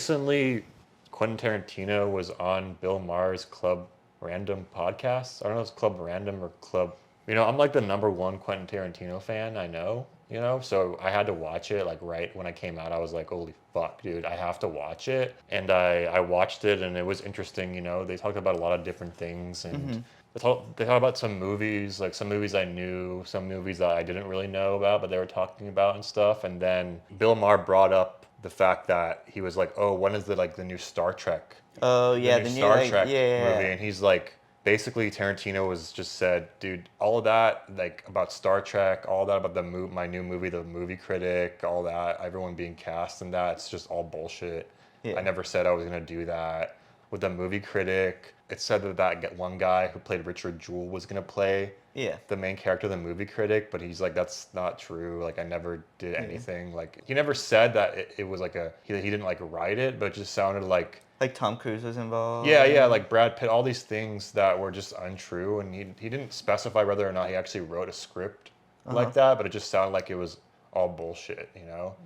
recently Quentin Tarantino was on Bill Maher's Club Random podcast. I don't know if it's Club Random or Club. I'm like the number one Quentin Tarantino fan I know. So I had to watch it like right when I came out. I was like, holy fuck, dude, I have to watch it. And I watched it and it was interesting. They talked about a lot of different things and they talked about some movies, like some movies I knew, some movies that I didn't really know about, but they were talking about and stuff. And then Bill Maher brought up the fact that he was like, oh, when is the new Star Trek Oh the yeah, new the new Star like Trek movie, yeah. and he's like, basically Tarantino was just said, dude, all of that like about Star Trek, all that about my new movie, The Movie Critic, all that, everyone being cast and that, it's just all bullshit. I Yeah. never said I was gonna do that. With The Movie Critic, it said that one guy who played Richard Jewell was gonna play Yeah. the main character of The Movie Critic, but he's like, that's not true. Like, I never did Yeah. anything. Like, he never said that it was like he didn't like write it, but it just sounded like Like Tom Cruise was yeah, involved. yeah, like Brad Pitt, all these things that were just untrue, and he didn't specify whether or not he actually wrote a script Uh-huh. like that, but it just sounded like it was all bullshit.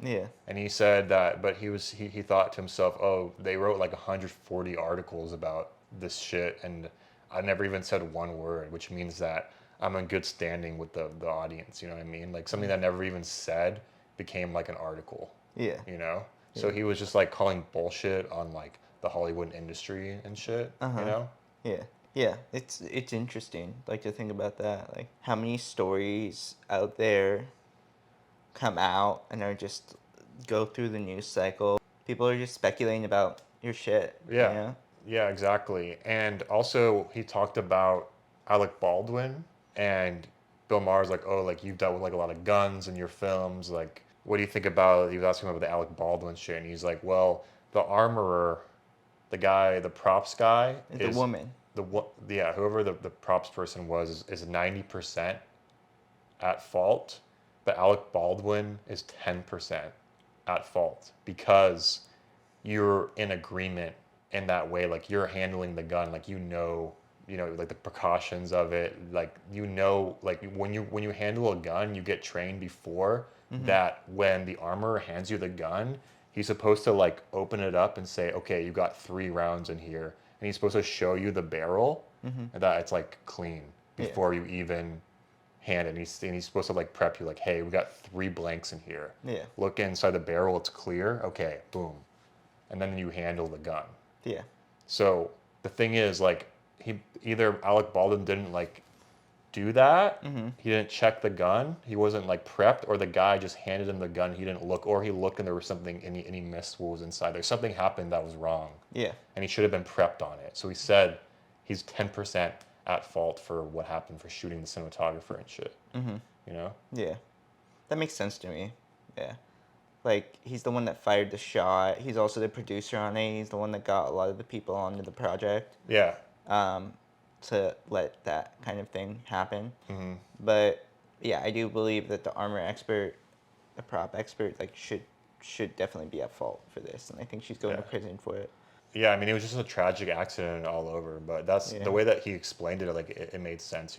Yeah. And he said that, but he thought to himself, oh, they wrote like 140 articles about this shit, and I never even said one word, which means that I'm in good standing with the audience. You know what I mean? Like something that I never even said became like an article. Yeah. You know? So Yeah. he was just like calling bullshit on like the Hollywood industry and shit, you Uh-huh. know? Yeah. Yeah. It's interesting, like to think about that. Like how many stories out there come out and are just go through the news cycle. People are just speculating about your shit, you Yeah. know? Yeah, exactly. And also he talked about Alec Baldwin and Bill Maher's like, oh, like you've dealt with like a lot of guns in your films. Like, what do you think about, he was asking him about the Alec Baldwin shit. And he's like, well, the armorer, the guy, the props guy The is woman. yeah, whoever the props person was is 90% at fault, but Alec Baldwin is 10% at fault because you're in agreement in that way. Like you're handling the gun, like like the precautions of it. Like like when you handle a gun, you get trained before Mm-hmm. that when the armorer hands you the gun, he's supposed to like open it up and say, okay, you got 3 rounds in here, and he's supposed to show you the barrel Mm-hmm. and that it's like clean Yeah. before you even hand it. And he's supposed to like prep you like, hey, we got 3 blanks in here. Yeah. Look inside the barrel, it's clear. Okay, boom. And then you handle the gun. Yeah. So the thing is, like, either Alec Baldwin didn't like do that, Mm-hmm. he didn't check the gun, he wasn't like prepped, or the guy just handed him the gun, he didn't look, or he looked and there was something, and he missed what was inside there. Something happened that was wrong, Yeah. and he should have been prepped on it. So he said he's 10% at fault for what happened for shooting the cinematographer and shit. Mm-hmm. You know? Yeah. That makes sense to me. Yeah. Like he's the one that fired the shot. He's also the producer on it. He's the one that got a lot of the people onto the project. Yeah. To let that kind of thing happen. Mm-hmm. But yeah, I do believe that the armor expert, the prop expert, like should definitely be at fault for this, and I think she's going to Yeah. prison for it. Yeah, I mean, it was just a tragic accident all over, but that's Yeah. the way that he explained it. Like, it made sense,